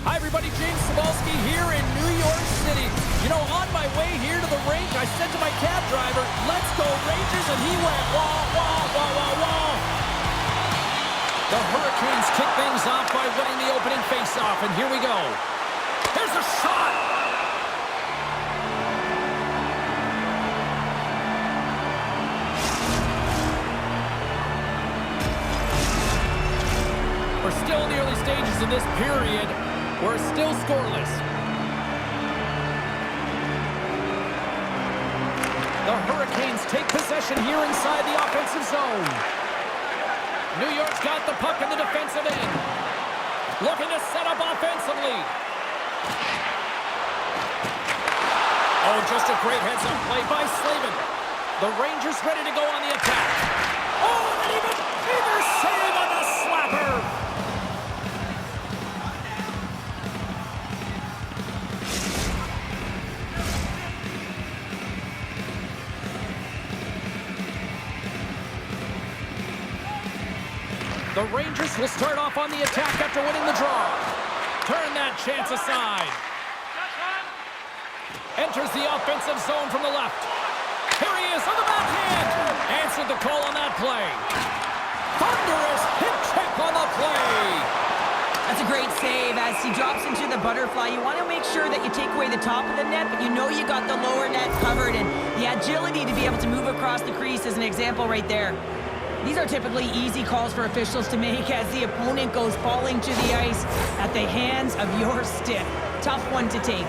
Hi, everybody. James Cybulski here in New York City. You know, on my way here to the rink, I said to my cab driver, "Let's go Rangers," and he went, wah, wah, wah, wah, wah. The Hurricanes kick things off by winning the opening faceoff, and here we go. There's a shot! We're still in the early stages of this period. We're still scoreless. The Hurricanes take possession here inside the offensive zone. New York's got the puck in the defensive end. Looking to set up offensively. Oh, just a great heads-up play by Slavin. The Rangers ready to go on the attack. Oh, and even save on the slapper. The Rangers will start off on the attack after winning the draw. Turn that chance aside. Enters the offensive zone from the left. Here he is on the backhand. Answered the call on that play. Thunderous hip check on the play. That's a great save as he drops into the butterfly. You want to make sure that you take away the top of the net, but you know you got the lower net covered, and the agility to be able to move across the crease is an example right there. These are typically easy calls for officials to make as the opponent goes falling to the ice at the hands of your stick. Tough one to take.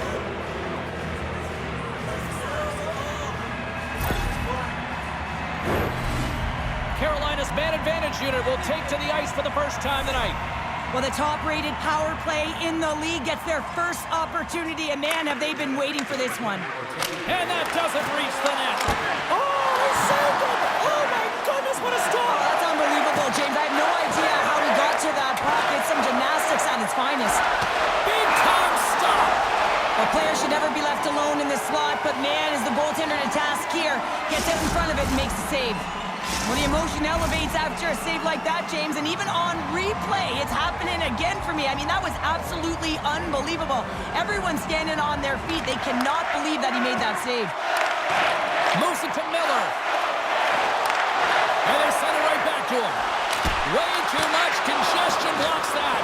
Carolina's man advantage unit will take to the ice for the first time tonight. Well, the top-rated power play in the league gets their first opportunity, and man, have they been waiting for this one. And that doesn't reach the net. Oh, he saved it! Oh, my goodness, what a stop! Oh, that's unbelievable, James. I have no idea how he got to that puck. It's some gymnastics at its finest. Big-time stop! A player should never be left alone in this slot, but man, is the goaltender to task here. Gets out in front of it and makes the save. Well, the emotion elevates after a save like that, James, and even on replay, it's happening again for me. I mean, that was absolutely unbelievable. Everyone's standing on their feet. They cannot believe that he made that save. Moves it to Miller. And they send it right back to him. Way too much congestion blocks that.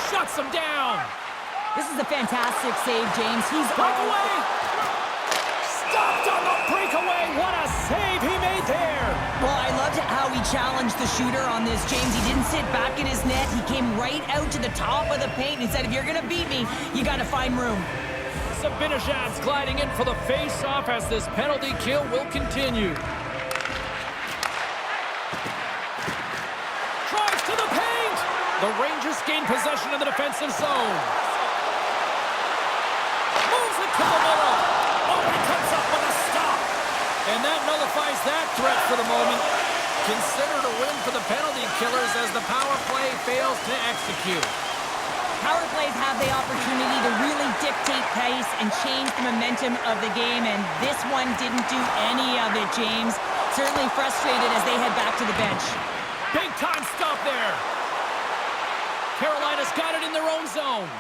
Shuts him down. This is a fantastic save, James. He's breakaway. Stopped on the breakaway. What a save he made there. Well, I loved how he challenged the shooter on this, James. He didn't sit back in his net. He came right out to the top of the paint and said, if you're going to beat me, you got to find room. Zibanejad's gliding in for the face-off as this penalty kill will continue. Drives to the paint. The Rangers gain possession of the defensive zone. Moves it to the middle. Oh, he comes up with a stop. And that nullifies that threat for the moment. Considered a win for the penalty killers as the power play fails to execute. Power plays have the opportunity to really dictate pace and change the momentum of the game, and this one didn't do any of it, James. Certainly frustrated as they head back to the bench. Big time stop there. Carolina's got it in their own zone.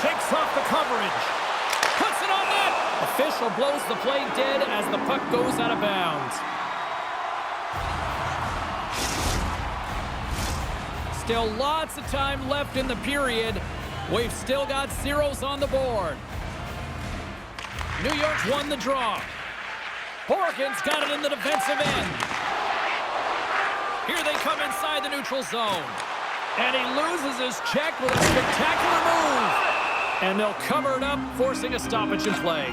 Shakes off the coverage. Puts it on net. Official blows the play dead as the puck goes out of bounds. Still lots of time left in the period. We've still got zeros on the board. New York's won the draw. Oregon's got it in the defensive end. Here they come inside the neutral zone. And he loses his check with a spectacular move. And they'll cover it up, forcing a stoppage in play.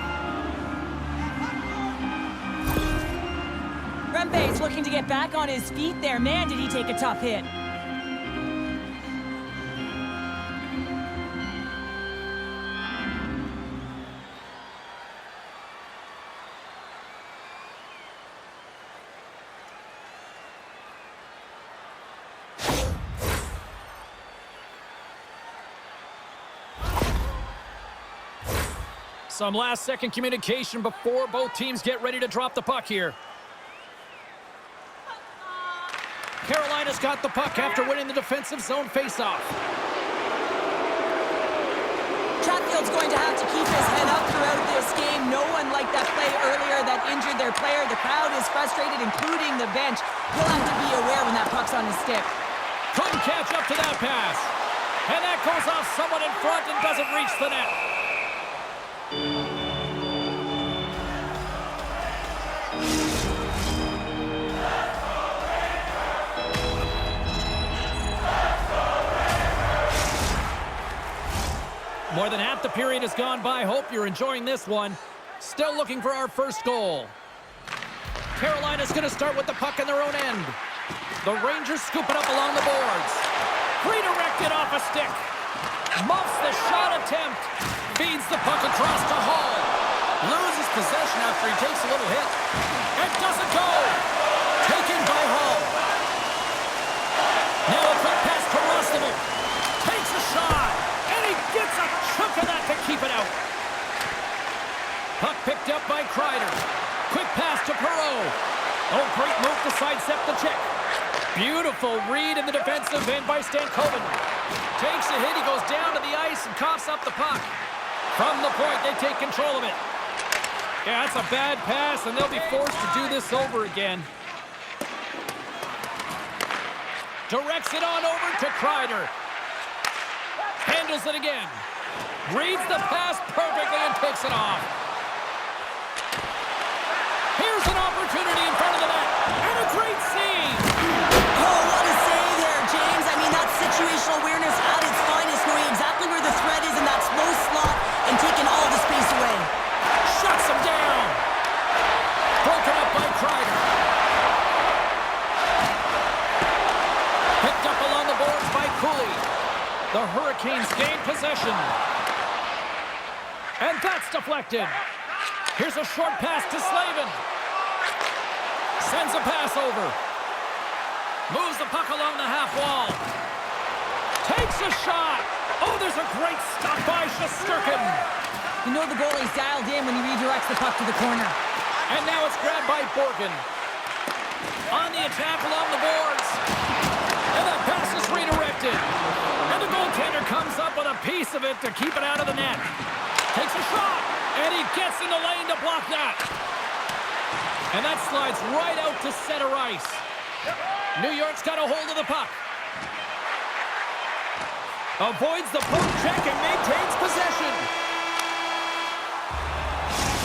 Rempe's looking to get back on his feet there. Man, did he take a tough hit. Some last-second communication before both teams get ready to drop the puck here. Carolina's got the puck after winning the defensive zone faceoff. Chatfield's going to have to keep his head up throughout this game. No one liked that play earlier that injured their player. The crowd is frustrated, including the bench. He'll have to be aware when that puck's on his stick. Couldn't catch up to that pass. And that goes off someone in front and doesn't reach the net. More than half the period has gone by. Hope you're enjoying this one. Still looking for our first goal. Carolina's going to start with the puck in their own end. The Rangers scoop it up along the boards. Redirected off a stick. Muffs the shot attempt. Feeds the puck across to Hall. Loses possession after he takes a little hit. It doesn't go. Taken by Hall. Now a quick pass to Rostovich. Takes a shot. And he gets a chunk of that to keep it out. Puck picked up by Kreider. Quick pass to Perreault. Oh, great move to sidestep the check. Beautiful read in the defensive end by Stankoven. Takes a hit, he goes down to the ice and coughs up the puck. From the point, they take control of it. Yeah, that's a bad pass, and they'll be forced to do this over again. Directs it on over to Kreider. Handles it again. Reads the pass perfectly and takes it off. Here's an opportunity in front of the net. And a great save. Oh, what a save there, James. I mean, that's situational awareness at its finest, knowing exactly where the threat is in that slow slot and taking all the space away. Shuts him down. Broken up by Kreider. Picked up along the boards by Cooley. The Hurricanes gain possession. And that's deflected. Here's a short pass to Slavin. Sends a pass over. Moves the puck along the half wall. Takes a shot. Oh, there's a great stop by Shesterkin. You know the goalie's dialed in when he redirects the puck to the corner. And now it's grabbed by Borgen. On the attack along the boards. And that pass is redirected. And the goaltender comes up with a piece of it to keep it out of the net. Takes a shot. And he gets in the lane to block that. And that slides right out to center ice. New York's got a hold of the puck. Avoids the poke check and maintains possession.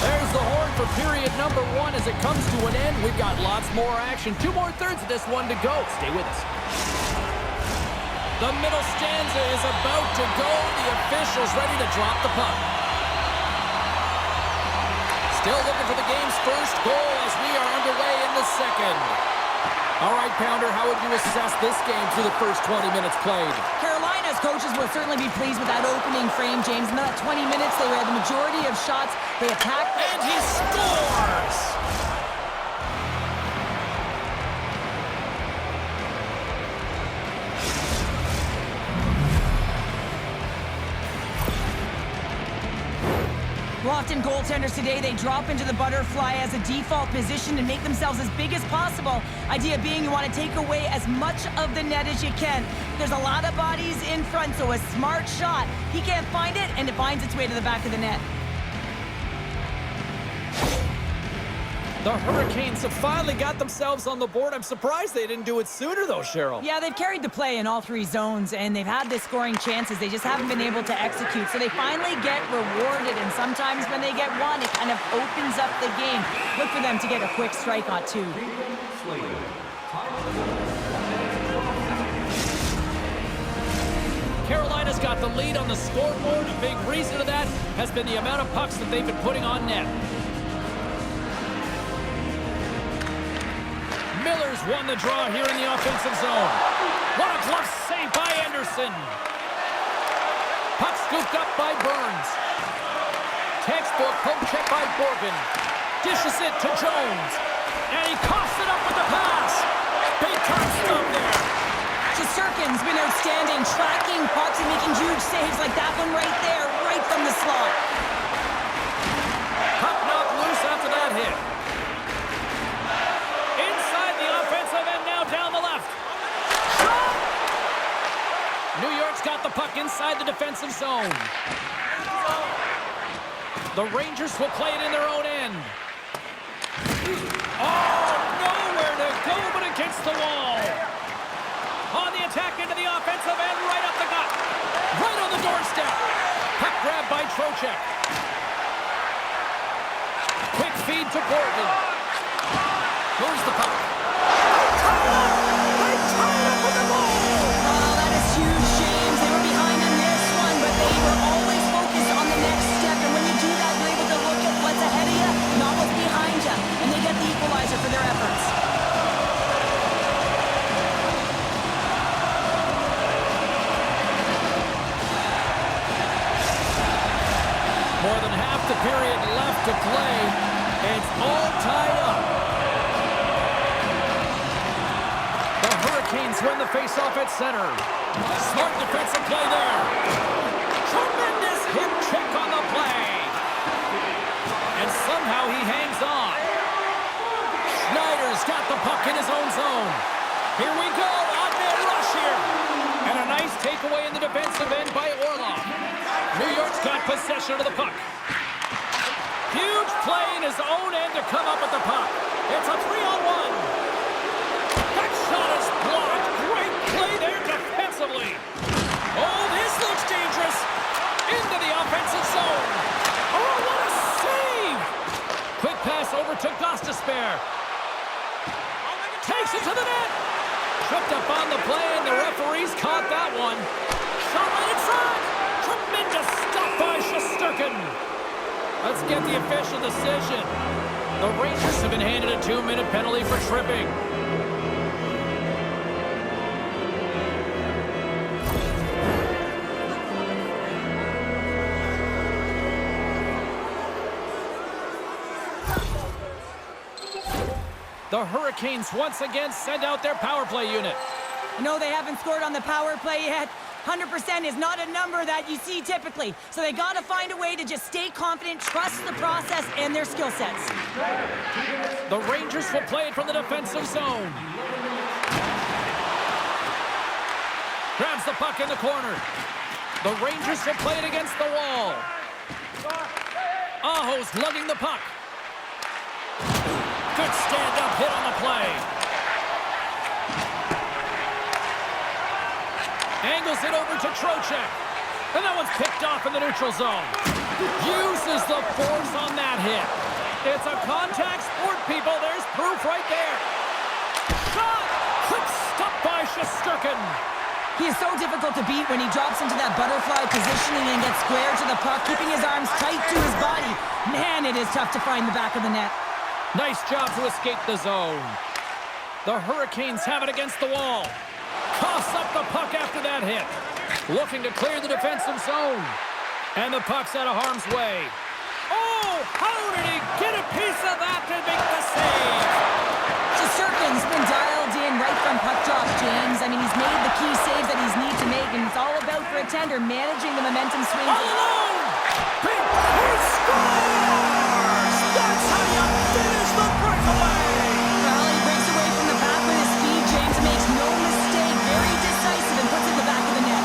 There's the horn for period number 1 as it comes to an end. We've got lots more action. 2 more thirds of this one to go. Stay with us. The middle stanza is about to go. The officials ready to drop the puck. Still looking for the game's first goal as we are underway in the second. All right, Pounder, how would you assess this game through the first 20 minutes played? Carolina's coaches will certainly be pleased with that opening frame, James. In that 20 minutes, they had the majority of shots. They attacked. And he scores! Often goaltenders today, they drop into the butterfly as a default position and make themselves as big as possible. Idea being you want to take away as much of the net as you can. There's a lot of bodies in front, so a smart shot. He can't find it, and it finds its way to the back of the net. The Hurricanes have finally got themselves on the board. I'm surprised they didn't do it sooner, though, Cheryl. Yeah, they've carried the play in all 3 zones, and they've had the scoring chances. They just haven't been able to execute, so they finally get rewarded, and sometimes when they get one, it kind of opens up the game. Look for them to get a quick strike on 2. Carolina's got the lead on the scoreboard. A big reason to that has been the amount of pucks that they've been putting on net. Miller's won the draw here in the offensive zone. What a glove save by Anderson. Puck scooped up by Burns. Textbook poke check by Borgen. Dishes it to Jones. And he coughs it up with the pass. Big time stop there. Shesterkin's been outstanding, tracking pucks and making huge saves like that one right there, right from the slot. Puck knocked loose after that hit. Inside the offensive end now down the left. Shot! New York's got the puck inside the defensive zone. The Rangers will play it in their own end. Oh, nowhere to go but against the wall. On the attack into the offensive end, right up the gut. Right on the doorstep. Puck grab by Trocheck. Quick feed to Gordon. Moves the puck. They tie up with the ball. Oh, that is huge, James. They were behind in this one, but they were always focused on the next step. And when you do that, you're able to look at what's ahead of you, not what's behind you. And they get the equalizer for their efforts. More than half the period left to play. It's all tied up. The Hurricanes win the faceoff at center. Smart defensive play there. Tremendous hip check on the play. And somehow he hangs on. Schneider's got the puck in his own zone. Here we go. Odd-man rush here. And a nice takeaway in the defensive end by Orlov. New York's got possession of the puck. Huge play in his own end to come up with the puck. It's a 3-on-1. That shot is blocked. Great play there defensively. Oh, this looks dangerous. Into the offensive zone. Oh, what a save. Quick pass over to Gostisbehere. Takes it to the net. Tripped up on the play, and the referees caught that one. Shot right inside. Tremendous stop by Shesterkin. Let's get the official decision. The Rangers have been handed a 2-minute penalty for tripping. The Hurricanes once again send out their power play unit. No, they haven't scored on the power play yet. 100% is not a number that you see typically. So they got to find a way to just stay confident, trust the process and their skill sets. The Rangers will play it from the defensive zone. Grabs the puck in the corner. The Rangers will play it against the wall. Aho's lugging the puck. Good stand-up hit on the play. Angles it over to Trocheck. And that one's picked off in the neutral zone. Uses the force on that hit. It's a contact sport, people. There's proof right there. Shot! Quick stop by Shesterkin. He is so difficult to beat when he drops into that butterfly positioning and gets square to the puck, keeping his arms tight to his body. Man, it is tough to find the back of the net. Nice job to escape the zone. The Hurricanes have it against the wall. Coughs up the puck after that hit. Looking to clear the defensive zone. And the puck's out of harm's way. Oh, how did he get a piece of that to make the save? Shesterkin's been dialed in right from puck drop, James. I mean, he's made the key saves that he's need to make, and it's all about for a tender managing the momentum swing. All alone! He scores! That's how you finish the breakaway! Well, he breaks away from the path with his speed, James, makes no mistake. Very decisive and puts it in the back of the net.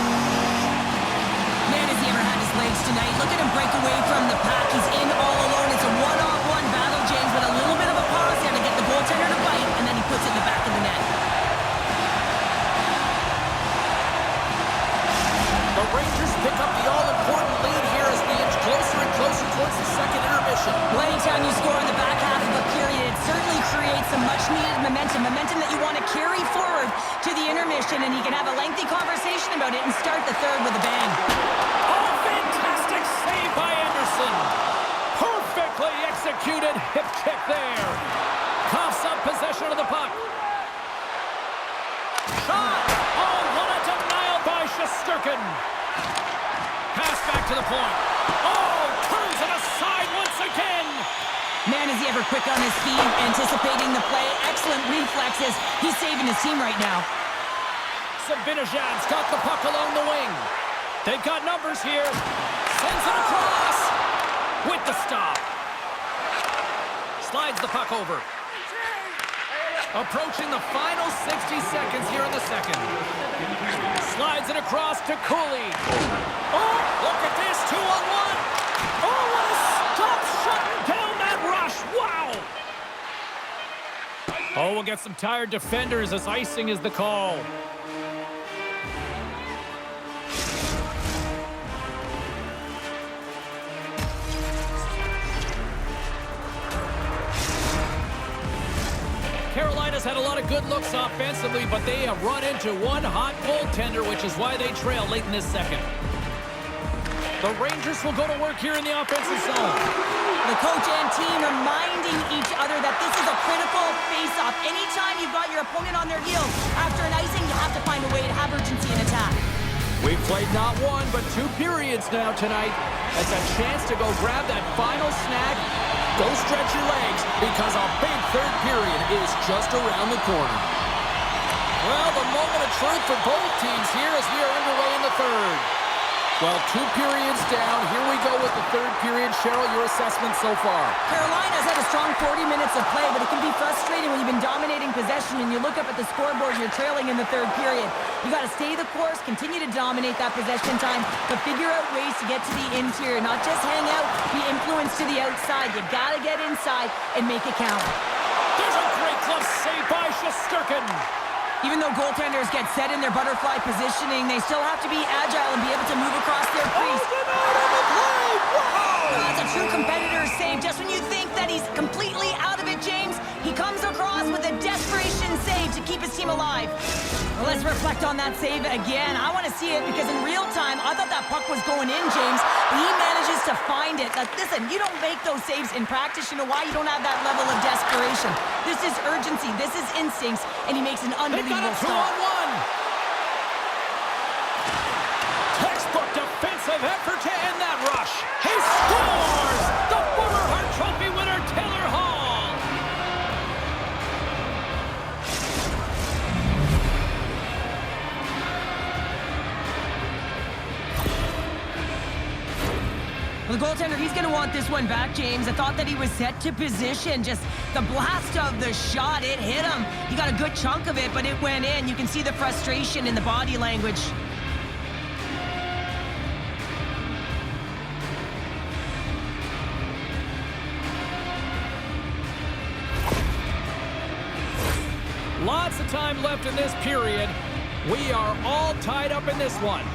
Man, has he ever had his legs tonight. Look at him break away from the pack. He's in all alone. It's a one-on-one battle, James, with a little bit of a pause there to get the goaltender to bite, and then he puts it in the back of the net. The Rangers pick up the all-important lead here as we inch closer and closer towards the second intermission. Well, anytime you score in the back half of a period, it certainly creates some much-needed momentum that you want to carry forward to the intermission, and you can have a lengthy conversation about it and start the third with a bang. Oh, fantastic save by Anderson. Perfectly executed hip kick there. Coughs up possession of the puck. Shot! Oh, what a denial by Shesterkin. Pass back to the point. Oh, turns it aside once again. Man, is he ever quick on his feet, anticipating the play. Excellent reflexes. He's saving his team right now. Sabinajad's got the puck along the wing. They've got numbers here. Sends it across. With the stop. Slides the puck over. Approaching the final 60 seconds here in the second. Slides it across to Cooley. Oh, look at this, 2-on-1. Oh, what a stop, shutting down that rush. Wow. Oh, we'll get some tired defenders as icing is the call. Carolina's had a lot of good looks offensively, but they have run into one hot goaltender, which is why they trail late in this second. The Rangers will go to work here in the offensive zone. The coach and team reminding each other that this is a critical face-off. Anytime you've got your opponent on their heels after an icing, you have to find a way to have urgency in attack. We've played not one, but 2 periods now tonight. That's a chance to go grab that final snag. Go stretch your legs, because a big third period is just around the corner. Well, the moment of truth for both teams here as we are underway in the third. Well, 2 periods down. Here we go with the third period. Cheryl, your assessment so far? Carolina's had a strong 40 minutes of play, but it can be frustrating when you've been dominating possession and you look up at the scoreboard and you're trailing in the third period. You got to stay the course, continue to dominate that possession time, but figure out ways to get to the interior, not just hang out, be influenced to the outside. You got to get inside and make it count. There's a great glove save by Shesterkin. Even though goaltenders get set in their butterfly positioning, they still have to be agile and be able to move across their crease. That's a true competitor's save. Just when you think that he's completely out of it, James, he comes across with a desperation save to keep his team alive. Well, let's reflect on that save again. I want to see it because in real time, I thought that puck was going in, James, but he manages to find it. Like, listen, you don't make those saves in practice. You know why? You don't have that level of desperation. This is urgency. This is instincts, and he makes an unbelievable stop. 2-on-1. Textbook defensive effort to end that rush. He scores! The former Hart Trophy winner, Taylor Hall. Well, the goaltender, he's going to want this one back, James. I thought that he was set to position. Just the blast of the shot, it hit him. He got a good chunk of it, but it went in. You can see the frustration in the body language. Lots of time left in this period. We are all tied up in this one.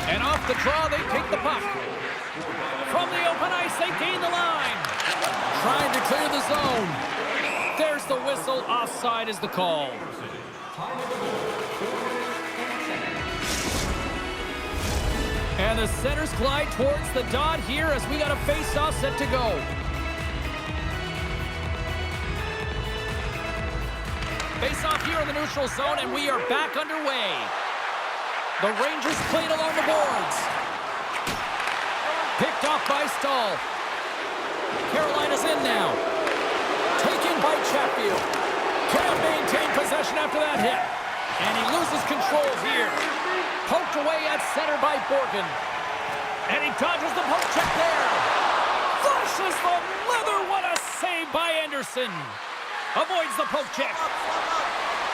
And off the draw, they take the puck. From the open ice, they gain the line. Trying to clear the zone. There's the whistle. Offside is the call. And the centers glide towards the dot here as we got a face-off set to go. Face-off here in the neutral zone, and we are back underway. The Rangers played along the boards. Picked off by Stahl. Carolina's in now. Taken by Chatfield. Can't maintain possession after that hit. And he loses control here. Poked away at center by Borgen. And he dodges the poke check there. Flushes the leather. What a save by Anderson. Avoids the poke check.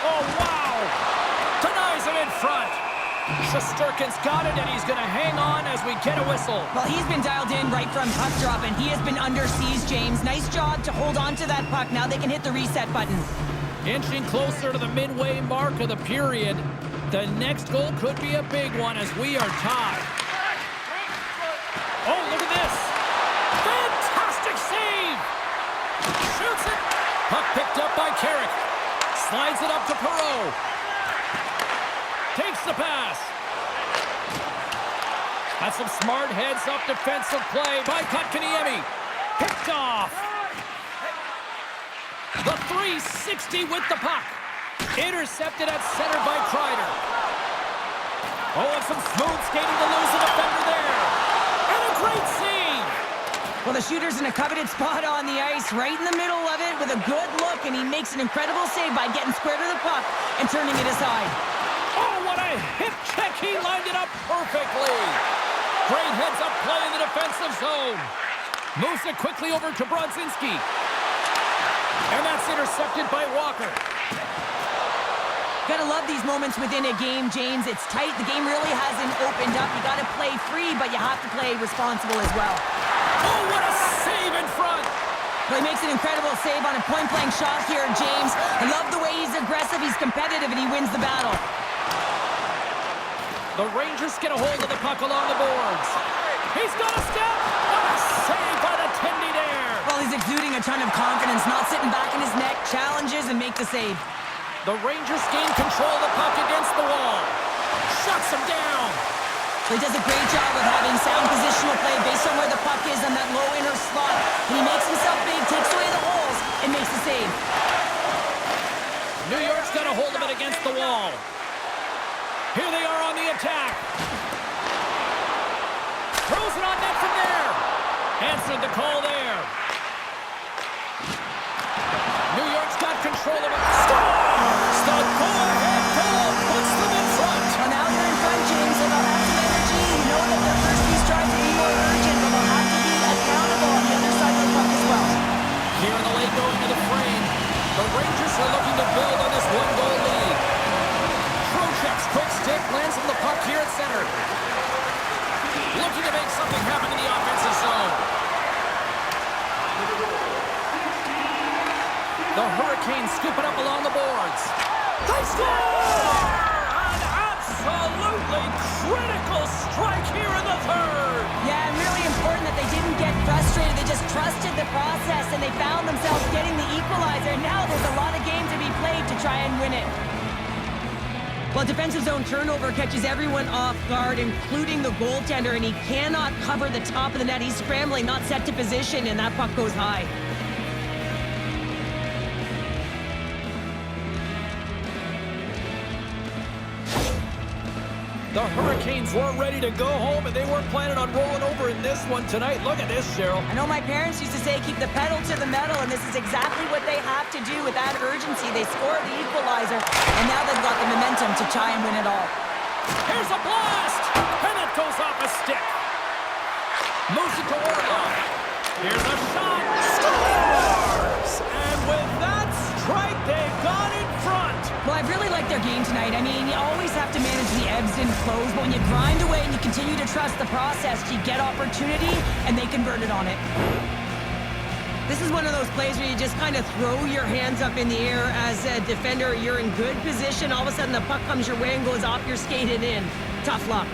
Oh, wow. Denies it in front. Shesterkin's got it, and he's going to hang on as we get a whistle. Well, he's been dialed in right from puck drop, and he has been under siege, James. Nice job to hold on to that puck. Now they can hit the reset button. Inching closer to the midway mark of the period. The next goal could be a big one as we are tied. Oh, look at this. Fantastic save. Shoots it. Puck picked up by Carrick. Slides it up to Perreault. Takes the pass. That's some smart heads-up defensive play by Kotkaniemi. Picked off. The 360 with the puck. Intercepted at center by Kreider. Oh, and some smooth skating to lose the defender there. And a great save. Well, the shooter's in a coveted spot on the ice, right in the middle of it with a good look, and he makes an incredible save by getting square to the puck and turning it aside. Oh, what a hip check. He lined it up perfectly. Great heads-up play in the defensive zone. Moves it quickly over to Brodzinski. And that's intercepted by Walker. Gotta love these moments within a game, James. It's tight. The game really hasn't opened up. You gotta play free, but you have to play responsible as well. Oh, what a save in front! Well, he makes an incredible save on a point-blank shot here, James. I love the way he's aggressive, he's competitive, and he wins the battle. The Rangers get a hold of the puck along the boards. He's got a step! What a save by the Tendy there! Well, he's exuding a ton of confidence, not sitting back in his neck, challenges, and make the save. The Rangers gain control of the puck against the wall. Shuts him down. He does a great job of having sound positional play based on where the puck is on that low inner slot. And he makes himself big, takes away the holes, and makes the save. New York's got a hold of it against the wall. Here they are on the attack. Throws it on net from there. Answered the call there. New York's got control of it. Scores! The go-ahead goal puts them in front. Well, now they're in front, James, and they'll have some energy. You know that their first few strides will be more urgent, but they'll have to be accountable on the other side of the puck as well. Here in the late going to the frame. The Rangers are looking to build on this one-goal lead. Trocheck's quick stick lands on the puck here at center. Looking to make something happen in the offensive zone. The Hurricanes scoop it up along the boards. They score! An absolutely critical strike here in the third. Yeah, and really important that they didn't get frustrated. They just trusted the process, and they found themselves getting the equalizer. Now there's a lot of game to be played to try and win it. Well, defensive zone turnover catches everyone off guard, including the goaltender, and he cannot cover the top of the net. He's scrambling, not set to position, and that puck goes high. The Hurricanes were ready to go home, and they weren't planning on rolling over in this one tonight. Look at this, Cheryl. I know my parents used to say, keep the pedal to the metal, and this is exactly what they have to do with that urgency. They scored the equalizer, and now they've got the momentum to try and win it all. Here's a blast, and it goes off a stick. Moves it to Orlov. Here's a shot. Scores! And with that strike, they got in front. Well, I really like their game tonight. I mean, you always have to manage the ebbs and flows, but when you grind away and you continue to trust the process, you get opportunity, and they converted on it. This is one of those plays where you just kind of throw your hands up in the air as a defender. You're in good position. All of a sudden, the puck comes your way and goes off your skate and in. Tough luck.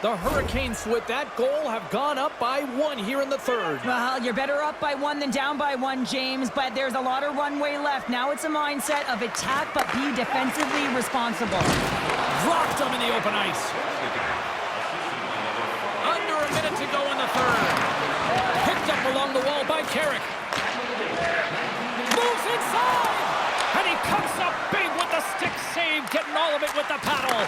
The Hurricanes, with that goal, have gone up by 1 here in the third. Well, you're better up by 1 than down by 1, James, but there's a lot of runway left. Now it's a mindset of attack, but be defensively responsible. Dropped them in the open ice. Under a minute to go in the third. Picked up along the wall by Carrick. Moves inside! And he comes up big with the stick save, getting all of it with the paddle.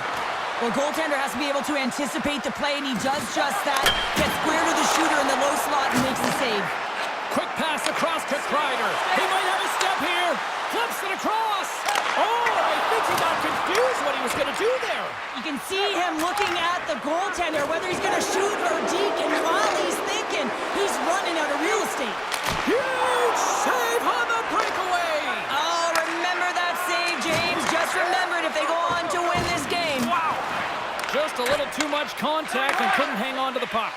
Well, goaltender has to be able to anticipate the play, and he does just that. Gets square to the shooter in the low slot and makes the save. Quick pass across to Kreider. He might have a step here. Flips it across. Oh, I think he got confused what he was going to do there. You can see him looking at the goaltender, whether he's going to shoot or deke, and while he's thinking, he's running out of real estate. Huge save on the breakaway. Oh, remember that save, James. Just remember it if they go on to win this game. Wow. Just a little too much contact and couldn't hang on to the puck.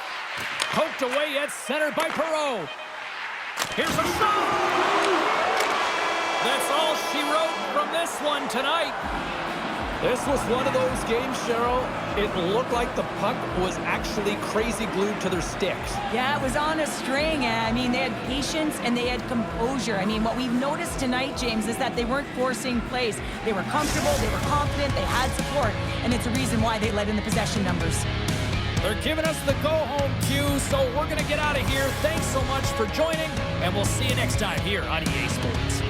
Poked away at center by Perreault. Here's a shot. That's all she wrote from this one tonight. This was one of those games, Cheryl. It looked like the puck was actually crazy glued to their sticks. Yeah, it was on a string. I mean, they had patience and they had composure. I mean, what we've noticed tonight, James, is that they weren't forcing plays. They were comfortable, they were confident, they had support, and it's a reason why they led in the possession numbers. They're giving us the go-home cue, so we're going to get out of here. Thanks so much for joining, and we'll see you next time here on EA Sports.